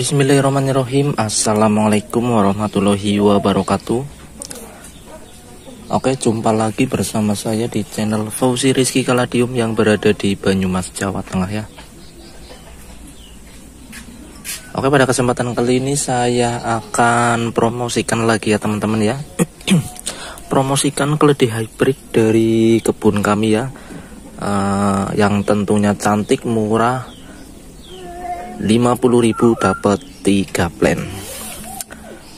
Bismillahirrahmanirrahim. Assalamualaikum warahmatullahi wabarakatuh. Oke, jumpa lagi bersama saya di channel Fauzi Rizky Kaladium yang berada di Banyumas, Jawa Tengah ya. Oke, pada kesempatan kali ini saya akan promosikan lagi ya teman-teman ya. Promosikan keledai hybrid dari kebun kami ya, yang tentunya cantik, murah, 50.000 dapat 3 plan.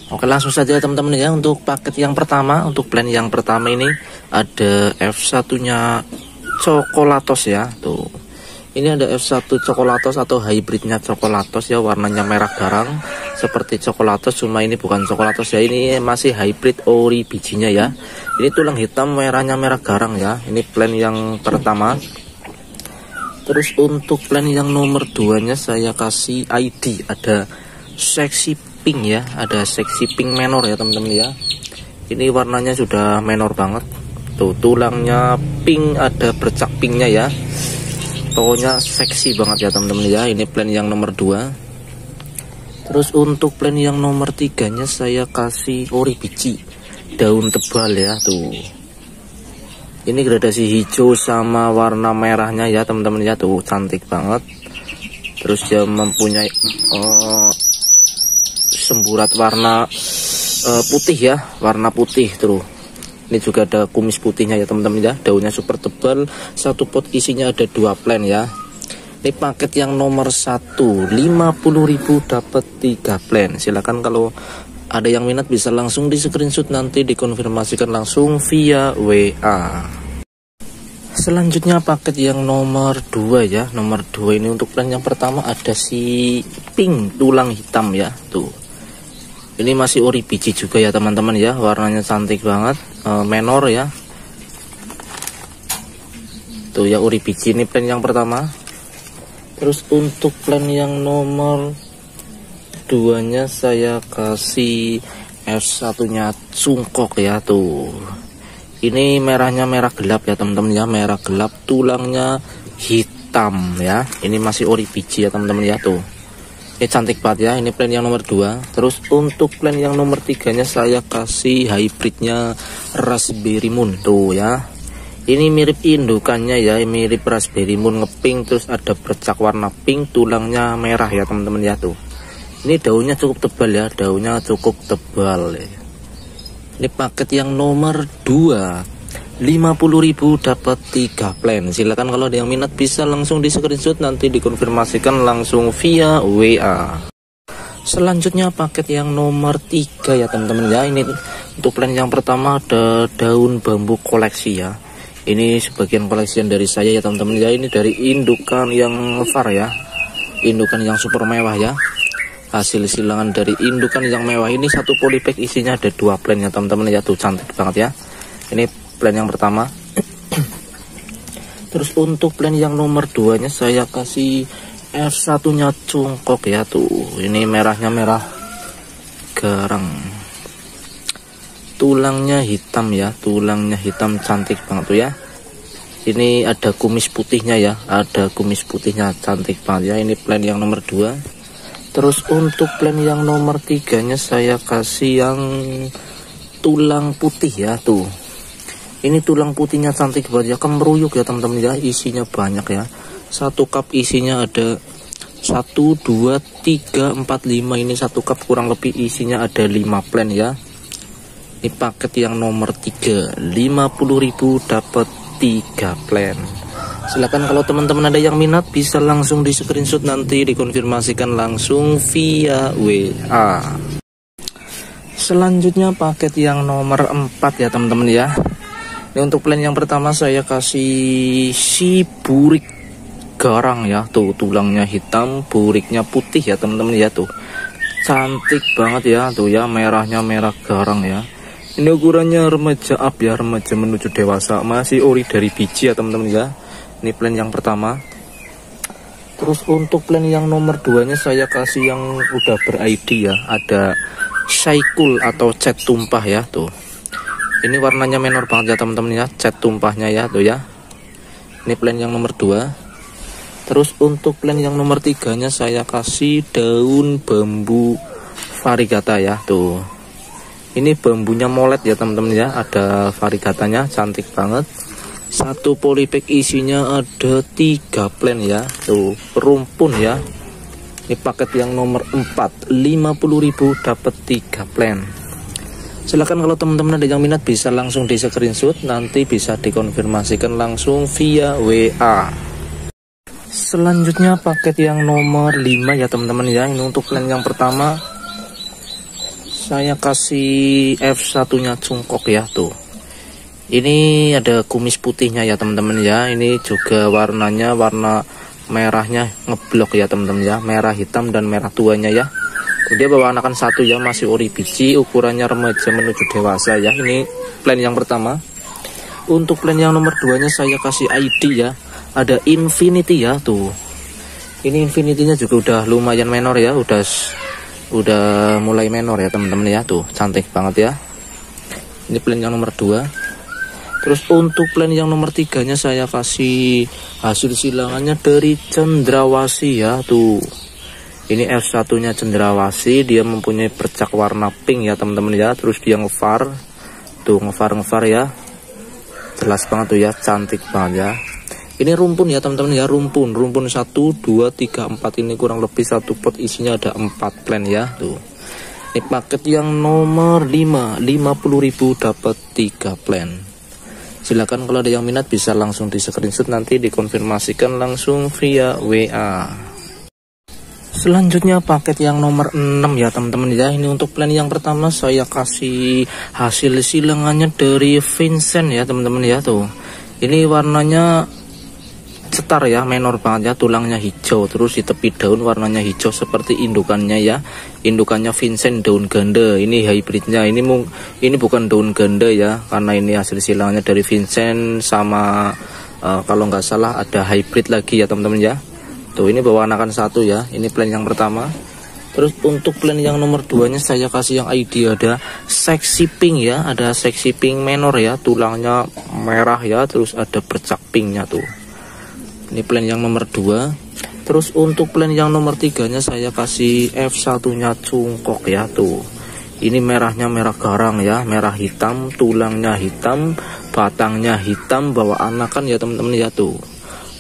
Oke, langsung saja teman-teman ya. Untuk paket yang pertama, untuk plan yang pertama ini ada F1 nya Coklatos ya. Tuh, ini ada F1 Coklatos atau hybridnya Coklatos ya, warnanya merah garang seperti Coklatos, cuma ini bukan Coklatos ya, ini masih hybrid ori bijinya ya. Ini tulang hitam, merahnya merah garang ya. Ini plan yang pertama. Terus untuk plan yang nomor 2 nya saya kasih ID, ada seksi pink ya, ada seksi pink menor ya teman-teman ya. Ini warnanya sudah menor banget. Tuh, tulangnya pink, ada bercak pinknya ya. Pokoknya seksi banget ya teman-teman ya. Ini plan yang nomor 2. Terus untuk plan yang nomor 3 nya saya kasih ori biji, daun tebal ya. Tuh, ini gradasi hijau sama warna merahnya ya teman-teman ya. Tuh, cantik banget. Terus dia mempunyai semburat warna putih ya, warna putih. Terus ini juga ada kumis putihnya ya teman-teman ya. Daunnya super tebal. Satu pot isinya ada 2 plan ya. Ini paket yang nomor 1, 50.000 dapat 3 plan. Silahkan kalau ada yang minat bisa langsung di screenshot, nanti dikonfirmasikan langsung via WA. Selanjutnya paket yang nomor 2 ya. Nomor 2 ini untuk plan yang pertama ada si pink tulang hitam ya. Tuh, ini masih ori biji juga ya teman-teman ya. Warnanya cantik banget, menor ya. Tuh ya, ori biji. Ini plan yang pertama. Terus untuk plan yang nomor 2 nya saya kasih F1 nya cungkok ya. Tuh, ini merahnya merah gelap ya teman-teman ya, merah gelap, tulangnya hitam ya. Ini masih ori biji ya teman-teman ya. Tuh, ini cantik banget ya. Ini plan yang nomor 2. Terus untuk plan yang nomor 3 nya saya kasih hybridnya Raspberry Moon. Tuh ya, ini mirip indukannya ya, mirip Raspberry Moon, ngepink, terus ada bercak warna pink, tulangnya merah ya teman-teman ya. Tuh, ini daunnya cukup tebal ya, daunnya cukup tebal ya. Ini paket yang nomor 2, 50.000 dapat 3 plan. Silakan kalau ada yang minat bisa langsung di screenshot, nanti dikonfirmasikan langsung via WA. Selanjutnya paket yang nomor 3 ya teman-teman ya. Ini untuk plan yang pertama ada daun bambu koleksi ya. Ini sebagian koleksian dari saya ya teman-teman ya. Ini dari indukan yang far ya, indukan yang super mewah ya. Hasil silangan dari indukan yang mewah ini. Satu polybag isinya ada 2 plan ya teman-teman ya. Tuh, cantik banget ya. Ini plan yang pertama. Terus untuk plan yang nomor 2 nya saya kasih F1 nya cungkok ya. Tuh, ini merahnya merah garang, tulangnya hitam ya, tulangnya hitam, cantik banget tuh ya. Ini ada kumis putihnya ya, ada kumis putihnya, cantik banget ya. Ini plan yang nomor 2. Terus untuk plan yang nomor 3 nya saya kasih yang tulang putih ya. Tuh, ini tulang putihnya cantik banget ya, kemeruyuk ya teman-teman ya. Isinya banyak ya. Satu cup isinya ada 1, 2, 3, 4, 5. Ini satu cup kurang lebih isinya ada 5 plan ya. Ini paket yang nomor 3, 50.000 dapat 3 plan. Silakan kalau teman-teman ada yang minat bisa langsung di screenshot, nanti dikonfirmasikan langsung via WA. Selanjutnya paket yang nomor 4 ya teman-teman ya. Ini untuk plan yang pertama saya kasih si burik garang ya. Tuh, tulangnya hitam, buriknya putih ya teman-teman ya. Tuh, cantik banget ya. Tuh ya, merahnya merah garang ya. Ini ukurannya remaja up ya, remaja menuju dewasa, masih ori dari biji ya teman-teman ya. Ini plan yang pertama. Terus untuk plan yang nomor 2 nya saya kasih yang udah ber-ID ya, ada Saikul atau cat tumpah ya. Tuh, ini warnanya menor banget ya teman-teman ya, cat tumpahnya ya. Tuh ya, ini plan yang nomor 2. Terus untuk plan yang nomor 3 nya saya kasih daun bambu variegata ya tuh. Ini bambunya molet ya teman-teman ya, ada variegatanya, cantik banget. Satu polybag isinya ada 3 plan ya tuh, rumpun ya. Ini paket yang nomor 4, 50.000 dapat 3 plan. Silahkan kalau teman-teman ada yang minat bisa langsung di screenshot, nanti bisa dikonfirmasikan langsung via WA. Selanjutnya paket yang nomor 5 ya teman-teman ya. Ini untuk plan yang pertama saya kasih F1 nya cungkok ya tuh. Ini ada kumis putihnya ya teman-teman ya. Ini juga warnanya warna merahnya ngeblok ya teman-teman ya, merah hitam dan merah tuanya ya. Dia bawa anakan 1 ya, masih ori biji, ukurannya remaja menuju dewasa ya. Ini plan yang pertama. Untuk plan yang nomor 2 nya saya kasih ID ya, ada Infinity ya tuh. Ini Infinity-nya juga udah lumayan menor ya, udah mulai menor ya teman-teman ya tuh, cantik banget ya. Ini plan yang nomor 2. Terus untuk plan yang nomor 3 nya saya kasih hasil silangannya dari cendrawasih ya tuh. Ini F1 nya cendrawasih, dia mempunyai bercak warna pink ya teman-teman ya. Terus dia ngefar tuh, ngefar ya, jelas banget tuh ya, cantik banget ya. Ini rumpun ya teman-teman ya, rumpun 1, 2, 3, 4, ini kurang lebih 1 pot isinya ada 4 plan ya tuh. Ini paket yang nomor 5, 50.000 dapat 3 plan. Silakan kalau ada yang minat bisa langsung di screenshot, nanti dikonfirmasikan langsung via WA. Selanjutnya paket yang nomor 6 ya teman-teman ya. Ini untuk plan yang pertama saya kasih hasil silangannya dari Vincent ya teman-teman ya tuh. Ini warnanya cetar ya, menor banget ya, tulangnya hijau, terus di tepi daun warnanya hijau seperti indukannya ya. Indukannya Vincent daun ganda, ini hybridnya, ini bukan daun ganda ya, karena ini hasil silangannya dari Vincent sama kalau nggak salah ada hybrid lagi ya teman-teman ya. Tuh ini bawa anakan 1 ya, ini plan yang pertama. Terus untuk plan yang nomor 2 nya saya kasih yang ID ada sexy pink ya, ada sexy pink menor ya, tulangnya merah ya, terus ada bercak pinknya tuh. Ini plan yang nomor 2. Terus untuk plan yang nomor 3 nya saya kasih F1 nya cungkok ya tuh. Ini merahnya merah garang ya, merah hitam, tulangnya hitam, batangnya hitam, bawa anakan ya teman-teman ya tuh.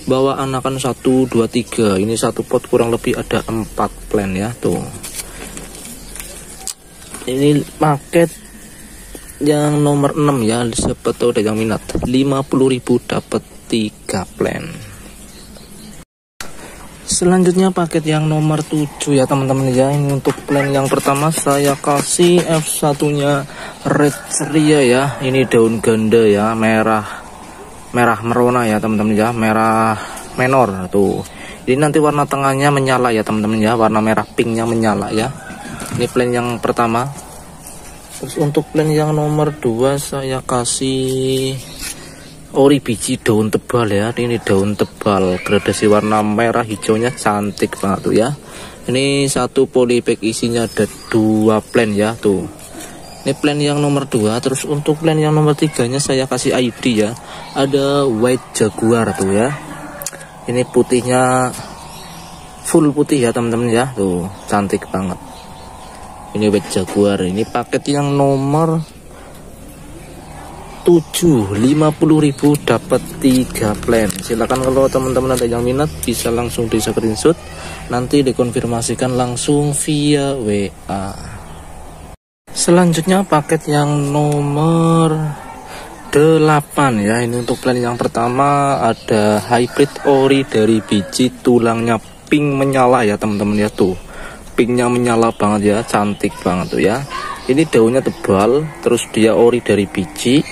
Bawa anakan 1, 2, 3. Ini 1 pot kurang lebih ada 4 plan ya tuh. Ini paket yang nomor 6 ya, siapa tahu ada yang minat. 50.000 dapat 3 plan. Selanjutnya paket yang nomor 7 ya teman-teman ya. Ini untuk plan yang pertama saya kasih F1 nya red ceria ya. Ini daun ganda ya, merah merona ya teman-teman ya, merah menor tuh. Ini nanti warna tengahnya menyala ya teman-teman ya, warna merah pinknya menyala ya. Ini plan yang pertama. Terus untuk plan yang nomor 2 saya kasih ori biji daun tebal ya. Ini daun tebal gradasi warna merah hijaunya, cantik banget tuh ya. Ini 1 polybag isinya ada 2 plan ya tuh. Ini plan yang nomor 2. Terus untuk plan yang nomor 3 nya saya kasih ID ya, ada white jaguar tuh ya. Ini putihnya full putih ya teman-teman ya tuh, cantik banget. Ini white jaguar, ini paket yang nomor 7, 50.000 dapat 3 plan. Silakan kalau teman-teman ada yang minat bisa langsung di screenshot, nanti dikonfirmasikan langsung via WA. Selanjutnya paket yang nomor 8 ya. Ini untuk plan yang pertama ada hybrid ori dari biji, tulangnya pink menyala ya teman-teman ya tuh. Pinknya menyala banget ya, cantik banget tuh ya. Ini daunnya tebal, terus dia ori dari biji,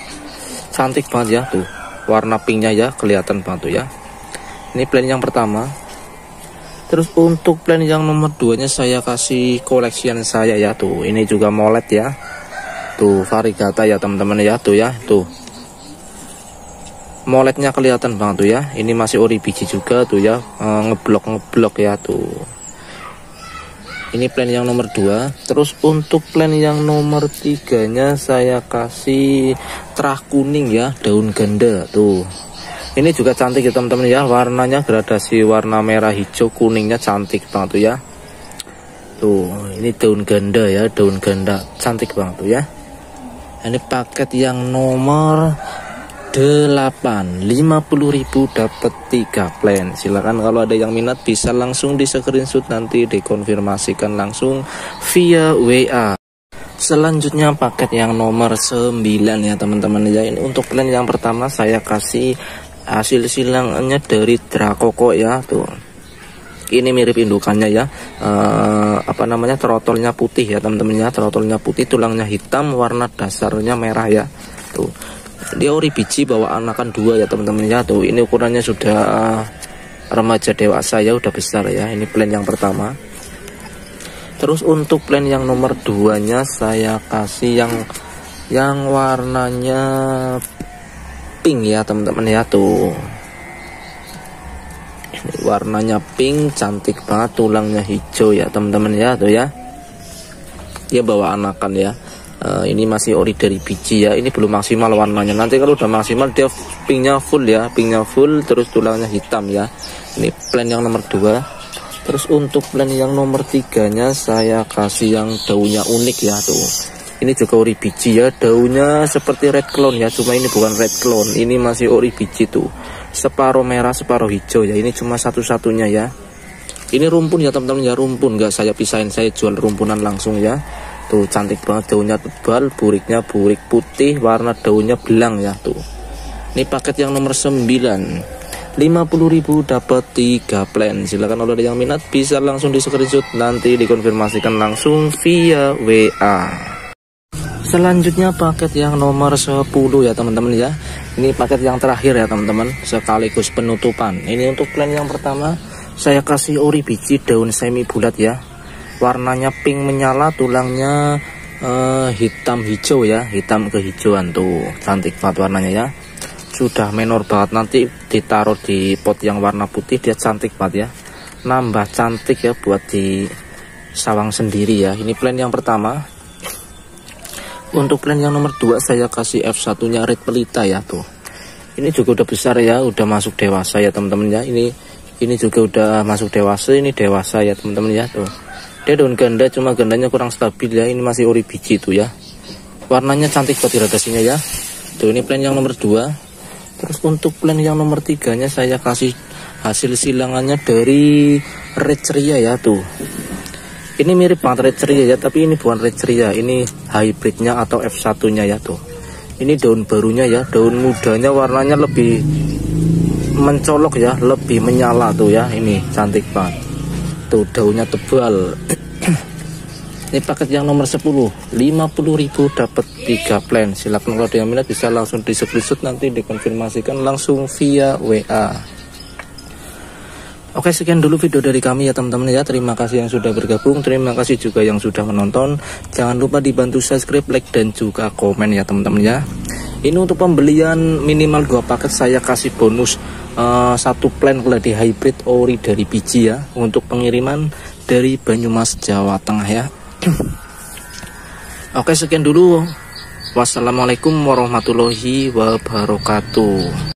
cantik banget ya tuh. Warna pinknya ya kelihatan banget tuh ya. Ini plan yang pertama. Terus untuk plan yang nomor 2 nya saya kasih koleksian saya ya tuh. Ini juga molet ya. Tuh variegata ya teman-teman ya tuh ya. Tuh. Moletnya kelihatan banget tuh ya. Ini masih ori biji juga tuh ya. Ngeblok ya tuh. Ini plan yang nomor 2. Terus untuk plan yang nomor 3 nya saya kasih terah kuning ya, daun ganda tuh. Ini juga cantik ya teman-teman ya, warnanya gradasi warna merah, hijau, kuningnya cantik banget tuh ya. Tuh, ini daun ganda ya, daun ganda cantik banget tuh ya. Ini paket yang nomor 8, 50.000 dapat 3 plan. Silakan kalau ada yang minat bisa langsung di screenshot, nanti dikonfirmasikan langsung via WA. Selanjutnya paket yang nomor 9 ya teman-teman ya. Ini untuk plan yang pertama saya kasih hasil silangannya dari Drakoko ya tuh. Ini mirip indukannya ya, apa namanya, trotolnya putih ya teman-teman ya, trotolnya putih, tulangnya hitam, warna dasarnya merah ya tuh. Dia ori biji, bawa anakan 2 ya teman-teman ya tuh. Ini ukurannya sudah remaja dewasa ya, udah besar ya. Ini plan yang pertama. Terus untuk plan yang nomor 2 nya saya kasih yang warnanya pink ya teman-teman ya tuh. Ini warnanya pink, cantik banget, tulangnya hijau ya teman-teman ya tuh ya. Dia bawa anakan ya. Ini masih ori dari biji ya, ini belum maksimal warnanya. Nanti kalau udah maksimal dia pinknya full ya, pinknya full, terus tulangnya hitam ya. Ini plan yang nomor 2. Terus untuk plan yang nomor 3 nya saya kasih yang daunnya unik ya tuh. Ini juga ori biji ya, daunnya seperti red clone ya, cuma ini bukan red clone, ini masih ori biji tuh. Separuh merah, separuh hijau ya, ini cuma satu-satunya ya. Ini rumpun ya teman-teman ya, rumpun, nggak saya pisahin, saya jual rumpunan langsung ya. Tuh cantik banget, daunnya tebal, buriknya burik putih, warna daunnya belang ya tuh. Ini paket yang nomor 9, 50.000 dapat 3 plan. Silakan kalau ada yang minat bisa langsung di screenshot, nanti dikonfirmasikan langsung via WA. Selanjutnya paket yang nomor 10 ya teman-teman ya. Ini paket yang terakhir ya teman-teman, sekaligus penutupan. Ini untuk plan yang pertama saya kasih ori biji, daun semi bulat ya. Warnanya pink menyala, tulangnya hitam hijau ya, hitam kehijauan tuh, cantik banget warnanya ya. Sudah menor banget, nanti ditaruh di pot yang warna putih dia cantik banget ya. Nambah cantik ya buat di sawang sendiri ya. Ini plan yang pertama. Untuk plan yang nomor 2 saya kasih F1 nya red pelita ya tuh. Ini juga udah besar ya, udah masuk dewasa ya teman-teman ya. Ini juga udah masuk dewasa, ini dewasa ya teman-teman ya tuh. Dia daun ganda, cuma gandanya kurang stabil ya. Ini masih ori biji tuh ya. Warnanya cantik buat gradasinya ya. Tuh ini plan yang nomor 2. Terus untuk plan yang nomor 3 nya saya kasih hasil silangannya dari red ceria ya tuh. Ini mirip banget red ceria ya, tapi ini bukan red ceria, ini hybridnya atau F1 nya ya tuh. Ini daun barunya ya, daun mudanya warnanya lebih mencolok ya, lebih menyala tuh ya. Ini cantik banget. Tuh daunnya tebal. Ini paket yang nomor 10, 50.000 dapat 3 plan. Silakan kalau ada yang minat bisa langsung di screenshot, nanti dikonfirmasikan langsung via WA. Oke, sekian dulu video dari kami ya teman-teman ya. Terima kasih yang sudah bergabung, terima kasih juga yang sudah menonton. Jangan lupa dibantu subscribe, like, dan juga komen ya teman-teman ya. Ini untuk pembelian minimal 2 paket saya kasih bonus 1 plan keladi hybrid ori dari biji ya, untuk pengiriman dari Banyumas, Jawa Tengah ya. Oke, sekian dulu. Wassalamualaikum warahmatullahi wabarakatuh.